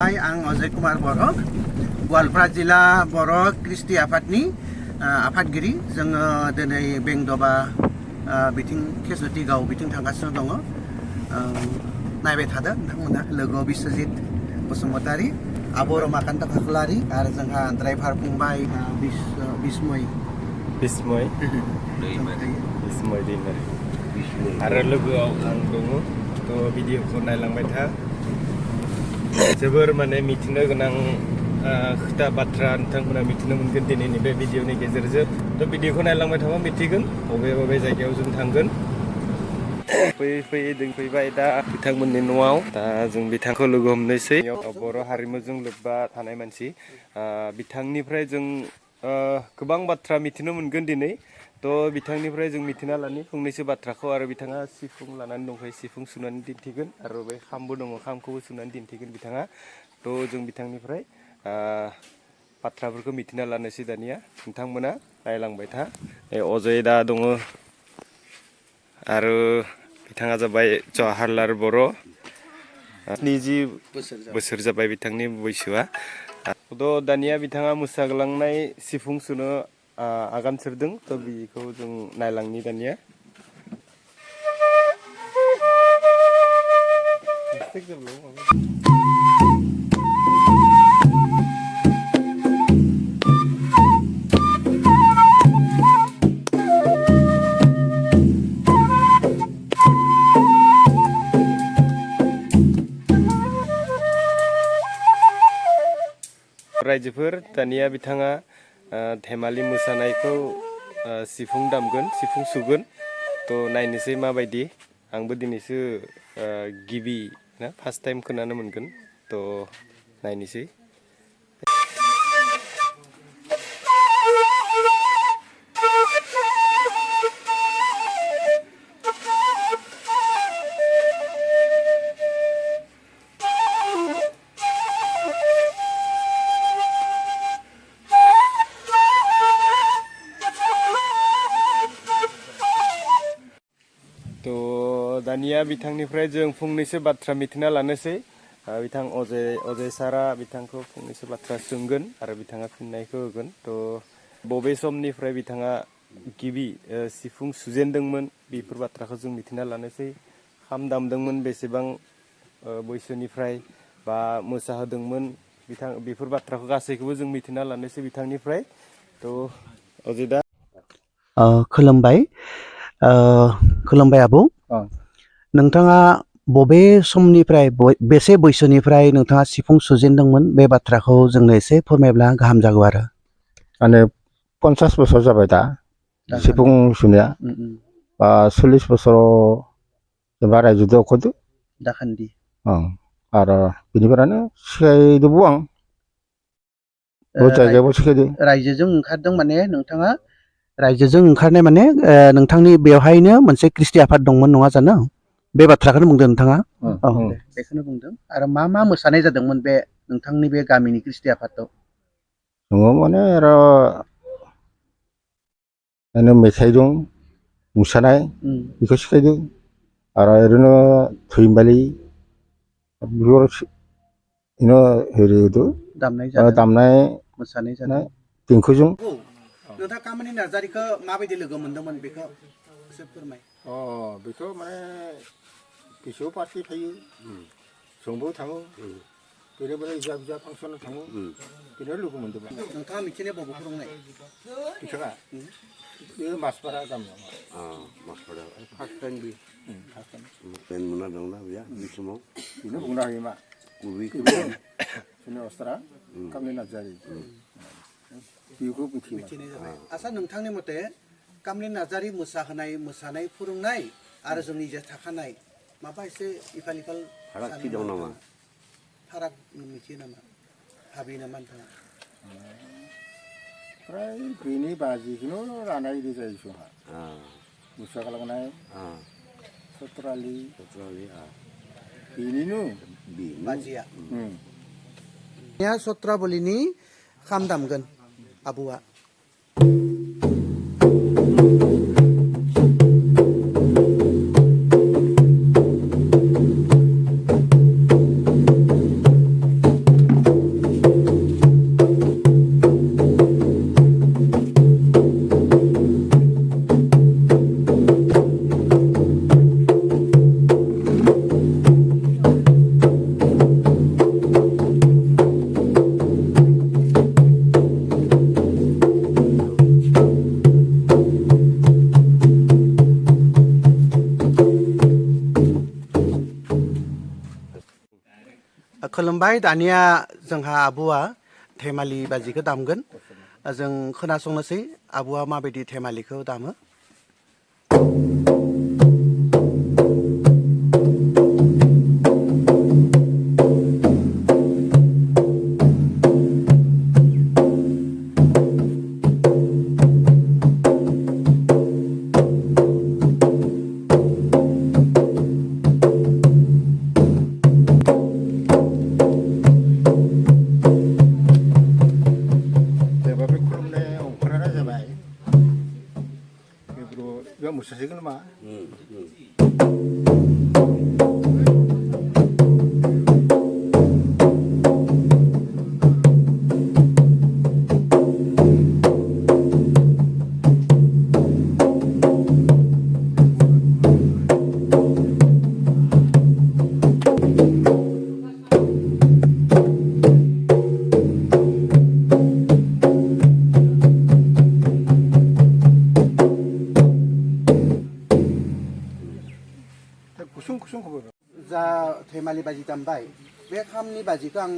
आं अजय कुमार बर' गवालपारा जिल्ला बर' कृष्टि आफादनि आफादगिरि जोङो दिनै बेंदबा बिथिं केसुवालिटिगाव बिथिं थांगासिनो दङ नायबाय थादों नोंथांमोना लोगो बिश्वजित बसुमतारी आब' रमाकान्त खाख्लारि आरो जोंहा ड्राइभार फंबाय बिस्मय दैमारि आरो लोगोआव आं दङ थ' भिडिअखौ नायलांबाय था जोबोर माने मिथिनो गोनां खोथा बाथ्रा नोंथांमोना मिथिनो मोनगोन दिनैनि बे भिडिअनि गेजेरजों थ' भिडिअखौ नायलांबाय थाबा मिथिगोन बबे जायगायाव जों थांगोन फैयै फैबाय दा बिथांमोननि न'आव दा जों बिथांखौ लोगो हमनोसै बर' हारिमुजों लोब्बा थानाय मानसि बिथांनिफ्राय जों गोबां बाथ्रा मिथिनो मोनगोन दिनै थ' बिथांनिफ्राय जों मिथिना लानि फंनैसो बाथ्राखौ आरो बिथाङा सिफुं लानानै दंखायो सिफुं सुनानै दिन्थिगोन आरो बे खामबो दङ खामखौबो सुनानै दिन्थिगोन बिथाङा थ' जों बिथांनिफ्राय बाथ्राफोरखौ मिथिना लानोसै दानिया नोंथांमोना नायलांबाय था अजय दा दङ आरो बिथाङा जाबाय जवाहरलाल बर' 20 बोसोर जाबाय बिथांनि बैसोआ थ' दानिया बिथाङा मोसाग्लांनाय सिफुं सुनो आगान सुरदों थ' बेखौ जों नायलांनि दानिया रायजोफोर दानिया बिथाङा धेमालि मोसानायखौ सिफुं दामगोन सिफुं सुगोन थ' नायनोसै माबायदि आंबो दिनैसो गिबि फार्स्ट टाइम खोनानो मोनगोन थ' नायनोसै दानिया बिथांनिफ्राय जों फंनैसो बाथ्रा मिथिना लानोसै बिथां अजय सारा बिथांखौ फंनैसो बाथ्रा सोंगोन आरो बिथाङा फिननायखौ होगोन थ' बबे समनिफ्राय बिथाङा गिबि सिफुं सुजेनदोंमोन बेफोर बाथ्राखौ जों मिथिना लानोसै खाम दामदोंमोन बेसेबां बैसोनिफ्राय बा मोसाहोदोंमोन बेफोर बाथ्राखौ गासैखौबो जों मिथिना लानोसै बिथांनिफ्राय थ' अजय दा खुलुमबाय आबौ नोंथाङा बबे समनिफ्राय बेसे बैसोनिफ्राय नोंथाङा सिफुं सुजेनदोंमोन बे बाथ्राखौ जोंनो एसे फोरमायब्ला गाहाम जागौ आरो माने 50 बोसोर जाबाय दा सिफुं सुनाया 40 बोसोराव जेनेबा रायजोजों अखदो दाखान्दि आरो बिनिफ्रायनो सिखायदोंबो आं बहुत जायगायावबो सिखायदो रायजोजों ओंखारदों माने नोंथाङा रायजोजों ओंखारनाय माने नोंथांनि बेवहायनो मोनसे कृष्टि आफाद दंमोन नङा जानो बे बाथ्राखौनो बुंदों नोंथाङा बेखौनो बुंदों आरो मा मोसानाय जादोंमोन बे नोंथांनि बे गामिनि कृष्टि आफादाव दङ माने आरो मेथाइ दं मोसानाय बेखौ सिखायदों आरो ओरैनो धैमालि दामनाय मोसानाय जादों देंखोजों नोंथाङा कामिनि नार्जारिखौ माबायदि लोगो मोन्दोंमोन बेखौ एसे फोरमाय बेखौ माने गोसोआव पार्टि थायो जोंबो थाङो बेनिफ्राय बिजा फांसनाव थाङो बेनो लोगो मोन्दोंमोन नोंथाङा मिथिनाय बबाव फोरोंनाय बिथाङा बे मासपारा गामियाव मासपारा फार्स्ट टाइम बे पेन मोना दंना बेया बे समाव बेनो बुंनो हायो मा अस्ट्रा कामनि नार्जारि बेखौ मिथिनाय जाबाय आच्चा नोंथांनि मथे कामनि नार्जारि मोसानाय फोरोंनाय आरो जोंनि जे थाखानाय माबा एसे इफाल फारागथि दं नामा फाराग मिथियो नामा भाबियो नामा नोंथाङा फ्राय बेनि बाजिखौनो लानाय बायदि जायो जोंहा मोसाग्लांनाय सत्रालि बेनिनो बाजिया सत्राबलिनि खाम दामगोन आबौआ खुलुमबाय दानिया जोंहा आब'आ धेमालि बाजिखौ दामगोन जों खोनासंनोसै आब'आ माबायदि धेमालिखौ दामो 대법에 그런데 오픈하라 잡아요. 그리고 이거 무슨 색을 마? 구승구승 그거. जा धेमालि बाजि दामबाय बे खामनि बाजिखौ आं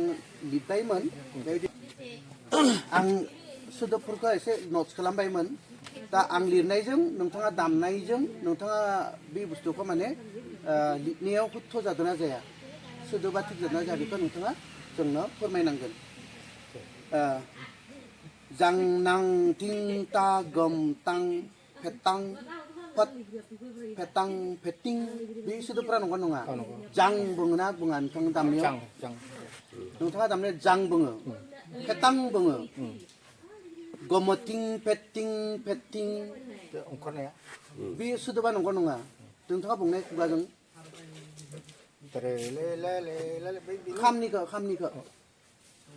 लिरबायमोन बेबायदि आं सोदोबफोरखौ एसे नट्स खालामबायमोन दा आं लिरनायजों नोंथाङा दामनायजों नोंथाङा बे बुस्थुखौ माने लिरनायाव हुत्थ जादोंना जाया सोदोबा थिग जादोंना जाया बेखौ नोंथाङा जोंनो फोरमायनांगोन जां नां थिं ता गम तां फेतां फट फेतां फेटिं बे सोदोबफोरा नंगौ नङा जां बुङोना बुङा नोंथां दामनायाव 장. नोंथाङा दामनाया जां बुङो फेतां बुङो गमथिं फेटिं फेटिं 엉커네야. बे सोदोबा नंगौ नङा नोंथाङा बुंनाय खुगाजों 레레레레레레 खामनिखौ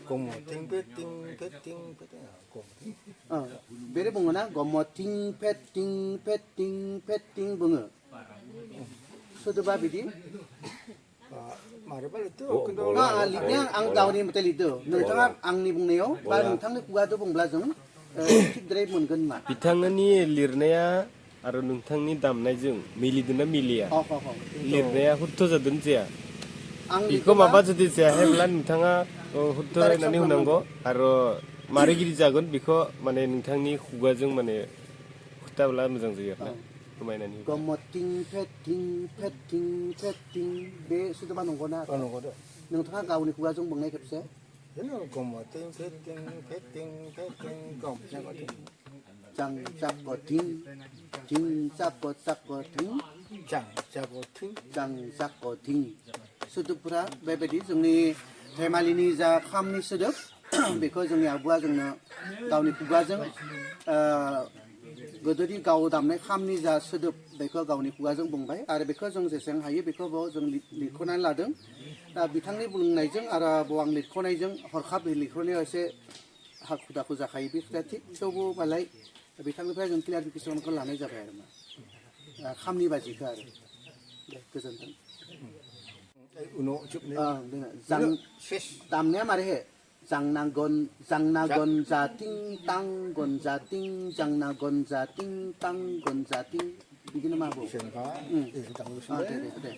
고모 팅베팅 베팅 베팅 고모. बेरे बुङोना गमथिं फेटिं फेटिं फेटिं बुङो सोदोबा बिदि 말해봐 또 근데 लिरनाया आं गावनि मथे लिरदों नोंथाङा आंनि बुंनायाव बा नोंथांनि खुगाजों बुंब्ला जों थिगद्राय मोनगोन मा बिथांनि लिरनाया आरो नोंथांनि दामनायजों मिलिदोंना मिलिया लिरनाया हुत्थ जादों जाया बेखौ माबा जुदि जायाखैब्ला नोंथाङा हुत्थ रायनानै होनांगौ आरो मारै गिदिर जागोन बेखौ माने नोंथांनि खुगाजों माने हुत्ताब्ला मोजां जायो आरोना फोरमायनानै गमथिं फेटिं फेटिं फेटिं बे सोदोबा नंगौना 어느 거도. नोंथाङा गावनि खुगाजों बुंनाय खेबसे 얘는 고모 팅베팅 베팅 베팅 고모 장. जां जाकथिं थिं जाकथिं 장 자고 팅. जां जाकथिं सोदोबफोरा बेबायदि जोंनि धेमालिनि जा खामनि सोदोब बेखौ जोंनि आबुआ जोंनो गावनि खुगाजों गोदोनि गाव दामनाय खामनि जा सोदोब बेखौ गावनि खुगाजों बुंबाय आरो बेखौ जों जेसेबां हायो बेखौ बाव जों लिरख'नानै लादों दा बिथांनि बुंनायजों आरो बाव आं लिरख'नायजों हरखाब लिरख'नायाव एसे हाखु दाखु जाखायो बे खोथाया थिग थेवबो मालाय बिथांनिफ्राय जों क्लियारिफिकेसनखौ लानाय जाबाय आरो मा खामनि बाजिखौ आरो दे गोजोन्थों 은호 줍네. जां 셋. दामनाया मारैहे जांना गन जाथिं तां गन जाथिं जांना गन जाथिं तां गन जाथिं बिदिनो मा बुङो 제가 이렇게 당고 दे 있는데 दे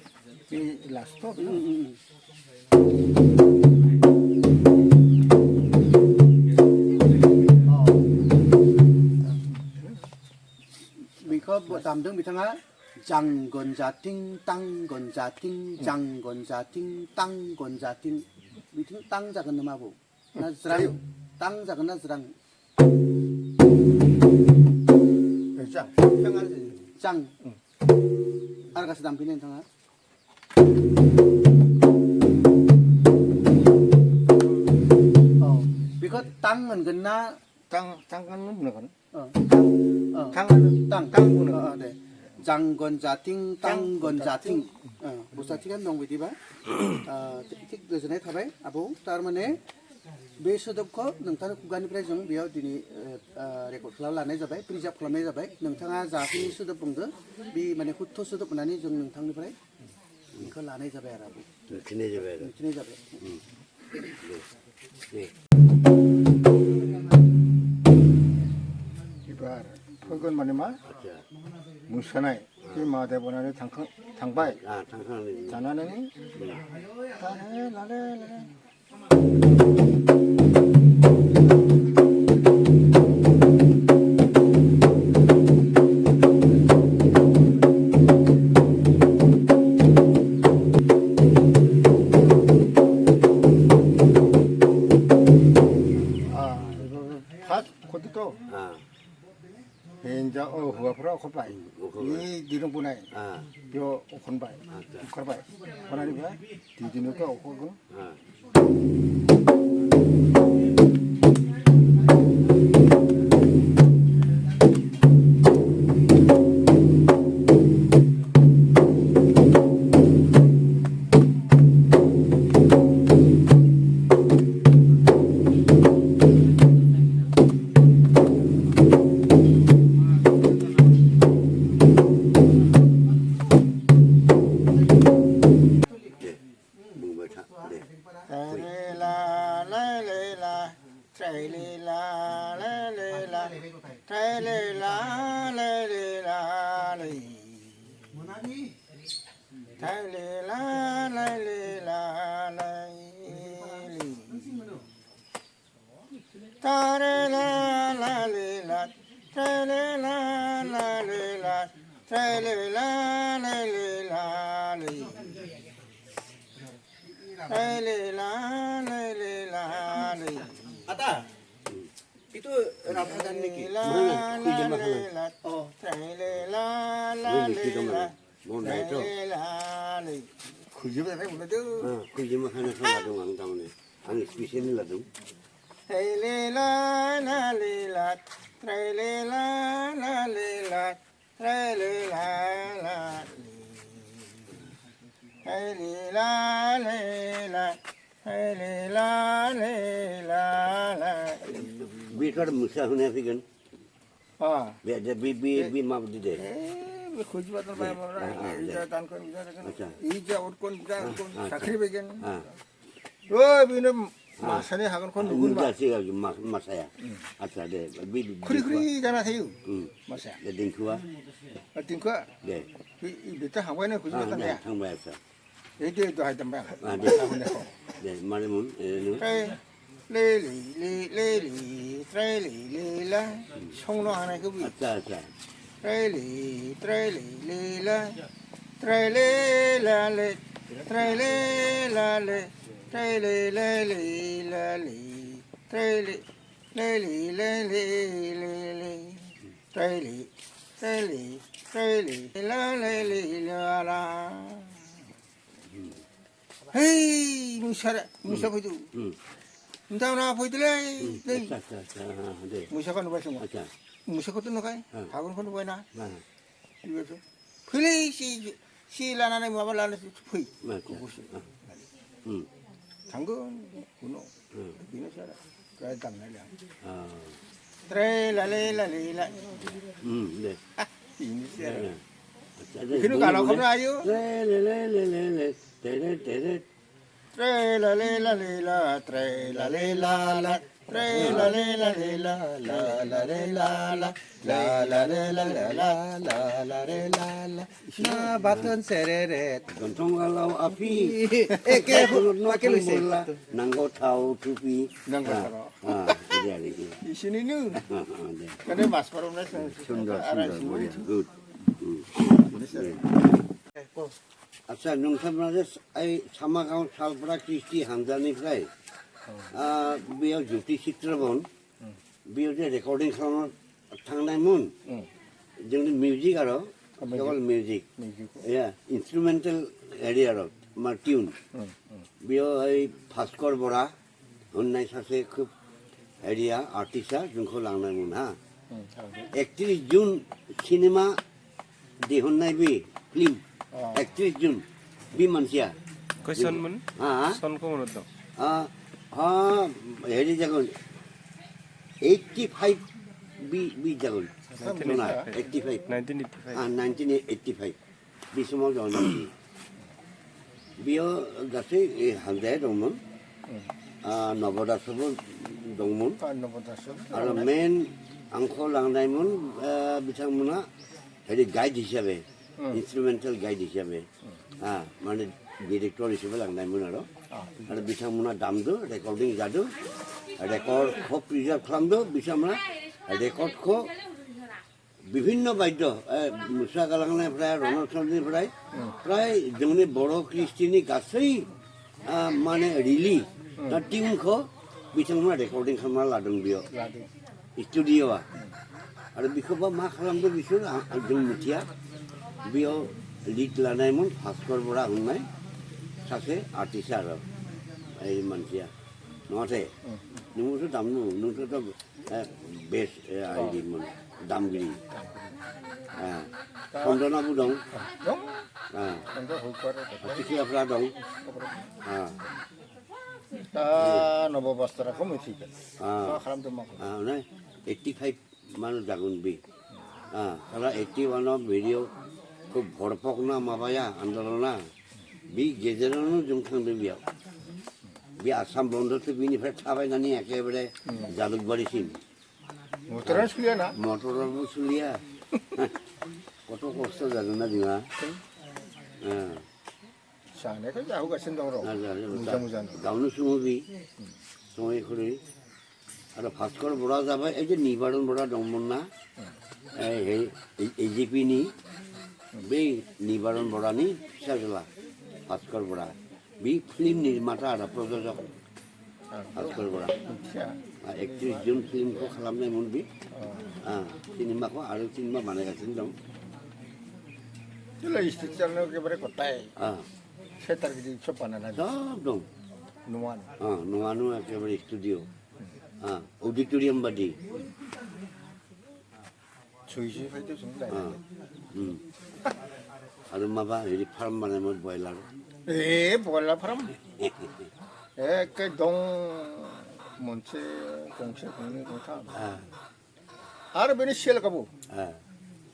दे 이 라스트 बेखौ दामदों बिथाङा जां गन जाथिं तां गन जाथिं जां गन जाथिं तां गन जाथिं बिथिं तां जागोन ना बुङो ना ज्रां तां जागोन ना ज्रां 장 평안지. जां आरो गासै दामफिनो नोंथाङा बेखौ तां होनगोन ना 땅땅은 뭐는? 땅 बुङो दे जांगन जाथिं तांगन जाथिं बुस्थुआ थिगानो दं बिदिबा थिग गोजोननाय थाबाय आबौ थारमाने बे सोदोबखौ नोंथांनि खुगानिफ्राय जों बेयाव दिनै रेकर्ड खालामना लानाय जाबाय प्रिजार्भ खालामनाय जाबाय नोंथाङा जाखिनि सोदोब बुंदो बे माने हुत्थ सोदोब होननानै जों नोंथांनिफ्राय बेखौ लानाय जाबाय आरो आबौ मिथिनाय जाबाय आरो मिथिनाय जाबाय 이거 그건 말이야. 무선아이 이 마대본안에 당바이 아, 당상이 자나는 나네 나네 팥 그것도 아, 현자 후아프라 콜바이 이 디름 분해 아, 요 콘바이 콜바이 하나님 봐 디디니까 오고 아. 네, 뭔가 다, 네. 레라 레레라 트레레라 레레라 트레레라 레레라 레 트레레라 레레라 레 타레라 라레라 트레레라 라레라 트레레라 레레라 레 Ata, itu rapadan niki. Oh, 뭐 나이죠? 그 집에 내가 보내줘. 어, 그 집은 하나 살아도 안 가면 아니 스페셜 라도. 레레라라레라 트레레라라레라 트레레라라 레레라레라 레레라레라 비터 무사 흔해 피건. 아 비 마브디데. 왜 거짓말을 많이 먹어라. 이자 단건 맞아. 이자 옷건 이자 옷건 사크리 베겐. 아. 비는 마산에 하건 건 누군 봐. 누가 제가 마사야. 아싸데 비 크리크리잖아 세요. 응. 마사야. 네 딩크와. 어떤 거? 네. 이 밑에 하고는 그 아, 집에 네. 간다. 상바였어. 얘기도 하던 바. 아, 네. 네, 말하면 레리리리리 트레리리라 송로 하나 그 위. 아싸. 트레리리라 트레리라레 트레리라레 트레리라레라레 트레리라레라레 트레리라레라라 헤이 무샤 보이도 인다나 보이들래 네 아싸. 네. 무샤가 누가 좀 아싸. 무샤가 또 누가 밥은 건 누가 나 아, 이거죠 플레이시 시라나네 마발라네 포이 맞아. 응. 당근 군노 비노샤라 그래 담나려 아. 트레라레라레라 네. 이니시라 네. 그는 가라 거라요 레레레레레레 테레테레 트레라레라레라 트레라레라라 트레라레라레라 라라레라라 라라레라라라라라레라라 na baton sereret. Gontong kalau api Eke makin mula nanggo tahu tupi Nanggo tahu. jadi ini 이 신이는 네. 근데 마스파로나 순다 알아시 good 아싸 농사분한테 아이 사마강 살브라 kristi 한자니까이 아 비어 주티 시트러본 비어제 레코딩 사람 당나문 정말 뮤직 알아 이걸 뮤직 야 인스트루멘탈 에리아로 마 튠 비어 이 파스코르 보라 온라인 사세 그 에리아 아티스트 중코 랑나문 하 액트리 준 시네마 디혼나이비 필름 액트리 준 비만시아 Question mun? 아 Son ko munod daw. हेरी जगह 85 बी जगह 85 1985. 1985 비스몰 전이 비어 같이 한대 동문 너보다서도 동문 아라 맨 앙콜 랑다이문 비창문아 헤리 가이드 히샤베 인스트루멘탈 가이드 히샤베 마네 디렉터 히샤베 랑다이문 알아 आरो बिथांमोना दामदो रेकर्डिं जादो रेकर्डखौ प्रिजार्भ खालामदो बिथांमोना रेकर्डखौ বিভিন্ন বাদ্য মুসা গালাংनायनिफ्राय रनसननिफ्राय प्राय जोंनि बर' क्रिस्टिनि गासै माने रिलिज दा टिउनखौ बिथांमोना रेकर्डिं खालामना लादों बेयाव स्टुडिअ'आ आरो बेखौबा मा खालामदों बिसोर जों मिथिया बेयाव लिड लानायमोन भास्कर बरा होननाय सासे आर्टिस्ट आरो এই मानसिया नङाथे नोंबोथ' दामनो नोंथ' बेस्ट आइडिमोन दामगिरि सन्दनाबो दं सिखियाफ्रा दं दा नबबास्ताराखौ मिथिगोन मा खालामदों मा खालामदों 85 मानो जागोन बे साला 81 भिडिअ खुब भरपकना माबाया आन्दलना बे गेजेरावनो जों थांदों बेयाव बे आसाम बन्द'सो बेनिफ्राय थाबायनानै एखेबारे जालुकबारिसिम मटरानो सोलिया ना मटराबो सोलिया कत खस्थ' जादों ना जोंहा जानायखौ जाहोगासिनो दं र' मोजां मोजां गावनो सङो बे सङै खुरै आरो भास्कर बरा जाबाय এই যে নিবারণ বরা দংমोन ना एजिपिनि बै নিবারণ বরাनि फिसाज्ला भास्कर बरा बे फिल्म निर्माता आरो प्रयोजक भास्कर बरा एक्ट्रिस जों फिल्मखौ खालामनायमोन बे सिनेमाखौ आरो सिनेमा बानायगासिनो दं Itulah istiqsalnya kepada kota. Setar gitu sopan ada. सब दं Nuan. नङानो एखेबारे स्टुडिअ अडिटरियाम बादि Suisi itu sudah. आरो माबा हेरि फार्म बानायमोन बयलार bola farm. Ke dong monce gongse gongni kota. Ada bini sial kabu.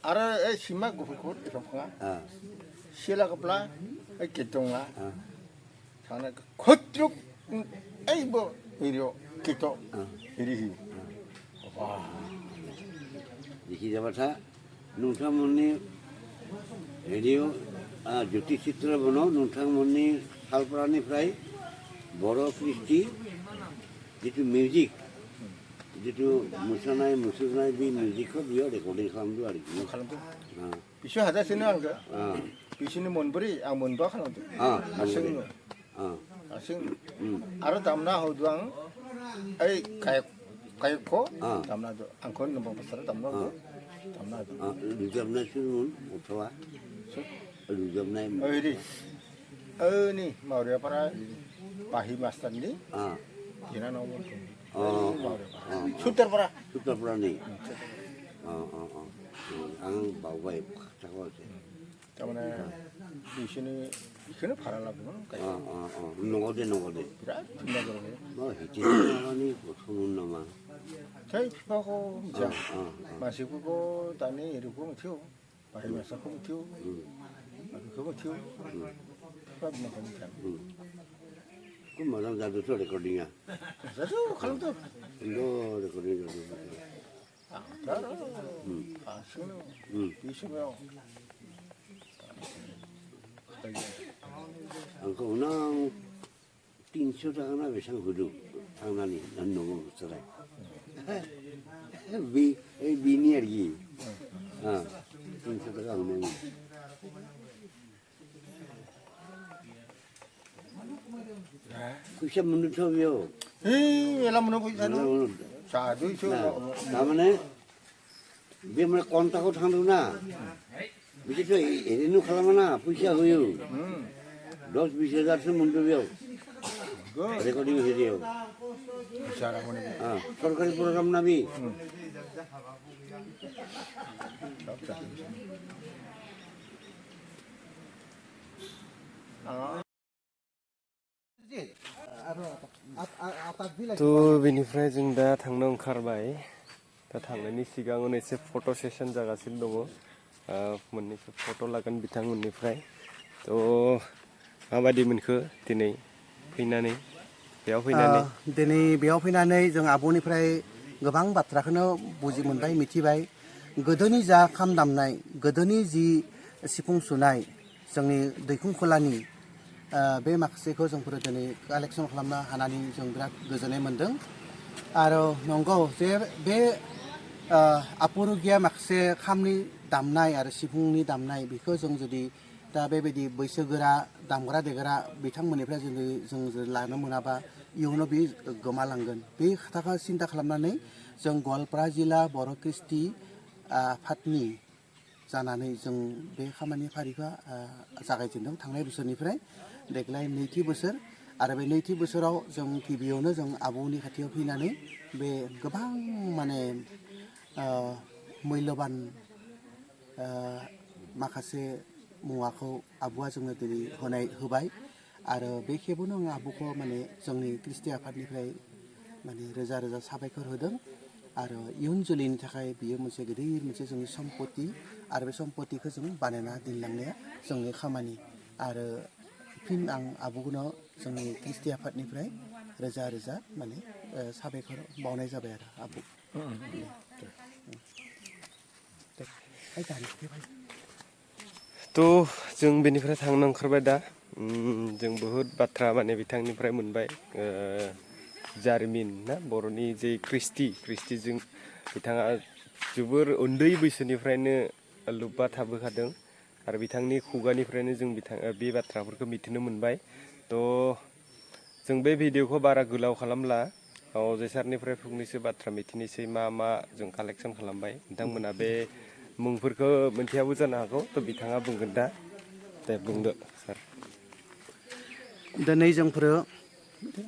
Ada simak gugur itu pernah. Sial kapla, kitong lah. Karena kotruk, bo video kito, ini. Wah. देखि जाबाथा नोंथांमोननि radio ज्योति चित्र बनाव नोंथांमोननि सालपारानिफ्राय बर' क्रिस्टि जितु मिउजिक जितु मोसानाय मुसुरनाय बे मिउजिकखौ बेयाव रेकर्डिं खालामदो आरोखि खालामदो बिसोर हाजासेनो आंखौ बिसोरनो मोनब्रै आं मोनबा खालामदो हारसिं आरो दामना होदो आं ओइ 가요코 담나도 안건 넘어 봤어요 담나도 루잡나슈는 어떠와 루잡나이 어디 어니 마우리아 파라 바히 마스터니 기나 나오고 슈터 파라니 안 바우바이 작아지 때문에 이신이 이거는 바라려고는 농어대 그래 뒷나거로 뭐 히치나니 소문 남아 저희 피파고 이제 마시고 다니 이러고 튀어 바히 마스터 고 튀어 그거 튀어 그러면 괜찮아 그 말은 자도 저 레코딩이야 자도 칼도 이거 레코딩 나로 신호 이시면 angko unang 300 taka na besang hudu tangnani nanungo sarai bi ni argi 300 taka unang kusia menurut yo elam menurut saya sadu itu namanya dia mana kontak ko thangdu na bisa tuh ini nu kalamana pusia hoyo 10-20 हजार से मुंडो बियो recording video bicara mana सरकारी programme ना भी तो बेनिफ्राय जों दा थांनो ओंखारबाय दा थांनायनि सिगाङावनो एसे फट' सेसन जागासिनो दङ मोननैसो फट' लागोन बिथांमोननिफ्राय तो माबादि मोनखो दिनै फैनानै बेयाव फैनानै जों आब'निफ्राय गोबां बाथ्राखौनो बुजि मोनबाय मिथिबाय गोदोनि जा खाम दामनाय गोदोनि जि सिफुं सुनाय जोंनि दैखुं खोलानि बे माखासेखौ जोंफोर दिनै कालेक्सन खालामनो हानानै जों बिराद गोजोननाय मोन्दों आरो नंगौ जे बे आपुरुगिया माखासे खामनि दामनाय आरो सिफुंनि दामनाय बेखौ जों जुदि दा बेबायदि बैसोगोरा दामग्रा देग्रा बिथांमोननिफ्राय जों लानो मोनाबा इयुनाव बे गोमालांगोन बे खोथाखौ सिन्था खालामनानै जों गवालपारा जिल्ला बर' कृष्टि आफादनि जानानै जों बे खामानि फारिखौ जागायजेनदों थांनाय बोसोरनिफ्राय देग्लाय नैथि बोसोर आरो बे नैथि बोसोराव जों गिबियावनो जों आबौनि खाथियाव फैनानै बे गोबां माने मुल्यबान माखासे मुवाखौ आबौआ जोंनो दिनै होबाय आरो बे खेबावनो आं आबौखौ माने जोंनि कृष्टि आफादनिफ्राय माने रोजा रोजा साबायखर होदों आरो इयुन जोलैनि थाखाय बियो मोनसे गिदिर मोनसे जोंनि सम्पति आरो बे सम्पतिखौ जों बानायना दोनलांनाया जोंनि खामानि आरो फिन आं आबौनो जोंनि कृष्टि आफादनिफ्राय रोजा रोजा माने साबायखर बावनाय जाबाय आरो आबौ तो जों बेनिफ्राय थांनो ओंखारबाय दा जों बहुद बाथ्रा माने बिथांनिफ्राय मोनबाय जारिमिन ना बर'नि जे कृष्टिजों बिथाङा जोबोर उन्दै बैसोनिफ्रायनो लोब्बा थाबोखादों आरो बिथांनि खुगानिफ्रायनो जों बे बाथ्राफोरखौ मिथिनो मोनबाय तो जों बे भिडिअखौ बारा गोलाव खालामला अजय सारनिफ्राय फंनैसो बाथ्रा मिथिनोसै मा जों कालेक्सन खालामबाय नोंथांमोना बे मुंफोरखौ मोनथियाबो जानो हागौ तो बिथाङा बुंगोन दा दे बुंदो सार दिनै जोंफोरो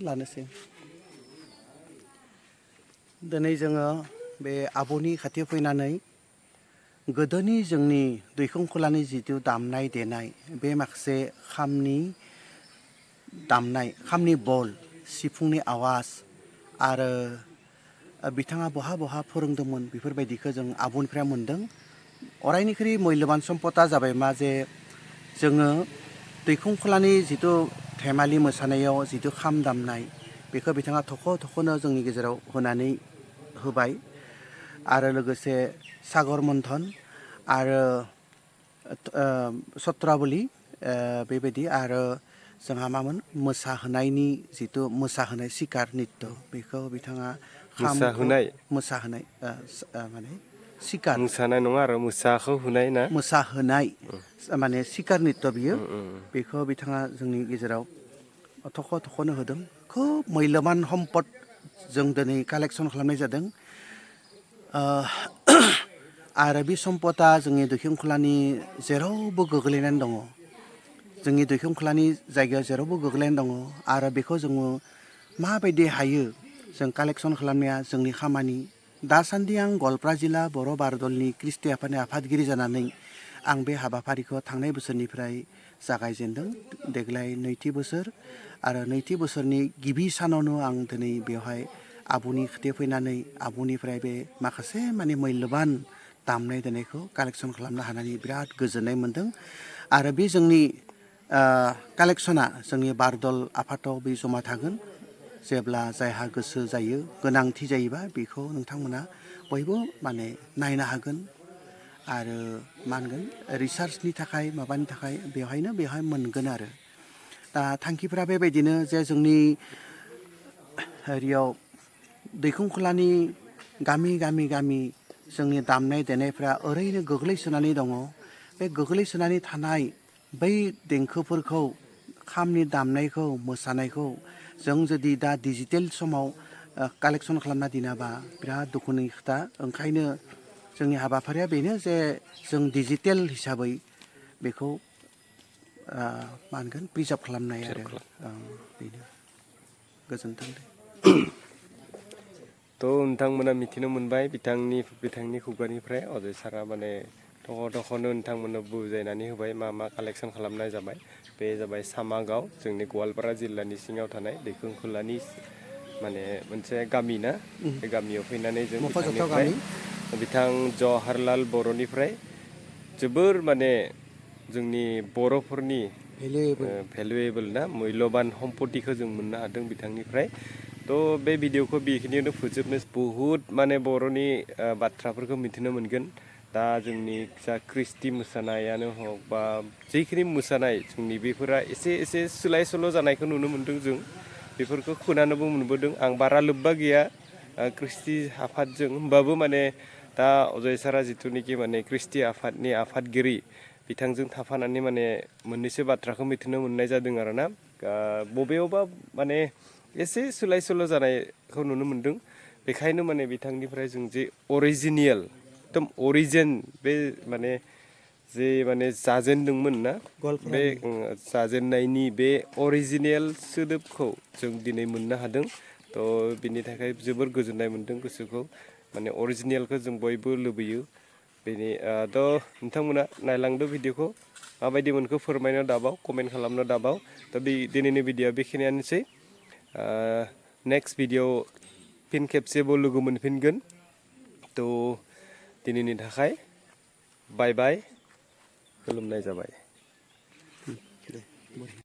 लानोसै दिनै जोङो बे आबौनि खाथियाव फैनानै गोदोनि जोंनि दैखंखलानि जिथु दामनाय देनाय बे माखासे खामनि दामनाय खामनि बल सिफुंनि आवाज आरो बिथाङा बहा फोरोंदोंमोन बेफोरबायदिखौ जों आबौनिफ्राय मोन्दों अरायनिख्रुइ मुल्यबान सम्पदा जाबाय मा जे जोङो दैखंखलानि जिथु धेमालि मोसानायाव जिथु खाम दामनाय बेखौ बिथाङा थख'नो जोंनि गेजेराव होबाय आरो लोगोसे सागर मन्थन आरो सत्रावली बेबायदि आरो जोंहा मामोन मोसाहोनायनि जिथु मोसाहोनाय सिकार नित्य बेखौ बिथाङा मोसाहोनाय माने सिकार मोसानाय नङा आरो मोसाखौ होनाय ना मोसाहोनाय माने सिकार नित्य बियो बेखौ बिथाङा जोंनि गेजेराव थख'नो होदों खोब मुल्यबान सम्पद जों दिनै कालेक्सन खालामनाय जादों आरो बे सम्पदा जोंनि दैखंखलानि जेरावबो गोग्लैनानै दङ जोंनि दैखंखलानि जायगायाव जेरावबो गोग्लैनानै दङ आरो बेखौ जोङो माबायदि हायो जों कालेक्सन खालामनाया जोंनि खामानि दासान्दि आं गवालपारा जिल्ला बर' बारदलनि कृष्टि आफादनि आफादगिरि जानानै आं बे हाबाफारिखौ थांनाय बोसोरनिफ्राय जागायजेनदों देग्लाय नैथि बोसोर आरो नैथि बोसोरनि गिबि सानावनो आं दिनै बेवहाय आबौनि खाथियाव फैनानै आबौनिफ्राय बे माखासे माने मुल्यबान दामनाय देनायखौ कालेक्सन खालामनो हानानै बिराद गोजोननाय मोन्दों आरो बे जोंनि कालेक्सना जोंनि बारदल आफादाव बे जमा थागोन जेब्ला जायहा गोसो जायो गोनांथि जायोबा बेखौ नोंथांमोना बयबो माने नायनो हागोन आरो मा होनगोन रिसार्चनि थाखाय माबानि थाखाय बेवहाय मोनगोन आरो दा थांखिफोरा बेबायदिनो जे जोंनि ओरियाव दैखंखलानि गामि जोंनि दामनाय देनायफ्रा ओरैनो गोग्लैसोनानै दङ बे गोग्लैसोनानै थानाय बै देंखोफोरखौ खामनि दामनायखौ मोसानायखौ जों जुदि दा डिजिटेल समाव कालेक्सन खालामना दोनाबा बिराद दुखुनि खोथा ओंखायनो जोंनि हाबाफारिया बेनो जे जों डिजिटेल हिसाबै बेखौ मा होनगोन प्रिजार्भ खालामनाय आरो बेनो गोजोन्थों दे तो नोंथांमोना मिथिनो मोनबाय बिथांनि खुगानिफ्राय अजय सारा माने थख'नो नोंथांमोननो बुजायनानै होबाय मा कालेक्सन खालामनाय जाबाय बे जाबाय सामागाव जोंनि गवालपारा जिल्लानि सिङाव थानाय दैखंखलानि माने मोनसे गामि ना बे गामियाव फैनानै जों बिथां जवाहरलाल बर'निफ्राय जोबोर माने जोंनि बर'फोरनि भेलुएबोल ना मुल्यबान सम्पतिखौ जों मोननो हादों बिथांनिफ्राय तो बे भिडिअखौ बेखिनियावनो फोजोबनो बहुद माने बर'नि बाथ्राफोरखौ मिथिनो मोनगोन दा जोंनि जा क्रिस्टि मोसानायानो हक बा जिखिनि मोसानाय जोंनि बेफोरा एसे एसे सोलाय सोल' जानायखौ नुनो मोन्दों जों बेफोरखौ खोनानोबो मोनबोदों आं बारा लोब्बा गैया क्रिस्टि आफादजों होमबाबो माने दा अजय सारा जिथुनिखि माने क्रिस्टि आफादनि आफादगिरि बिथांजों थाफानानै माने मोननैसो बाथ्राखौ मिथिनो मोननाय जादों आरोना बबेयावबा माने एसे सोलाय सोल' जानायखौ नुनो मोन्दों बेखायनो माने बिथांनिफ्राय जों जे अरिजिनेल एकदम अरिजिन बे माने जे माने जाजेनदोंमोन ना बे जाजेननायनि बे अरिजिनेल सोदोबखौ जों दिनै मोननो हादों थ' बिनि थाखाय जोबोर गोजोननाय मोन्दों गोसोखौ माने अरिजिनेलखौ जों बयबो लुबैयो बेनि थ' नोंथांमोना नायलांदो भिडिअखौ माबायदि मोनखो फोरमायनो दाबाव कमेन्ट खालामनो दाबाव दा बे दिनैनि भिडिअआ बेखिनियानोसै नेक्स्ट भिडिअ फिन खेबसेबाव लोगो मोनफिनगोन थ' दिनैनि थाखाय बाय बाय खुलुमनाय जाबाय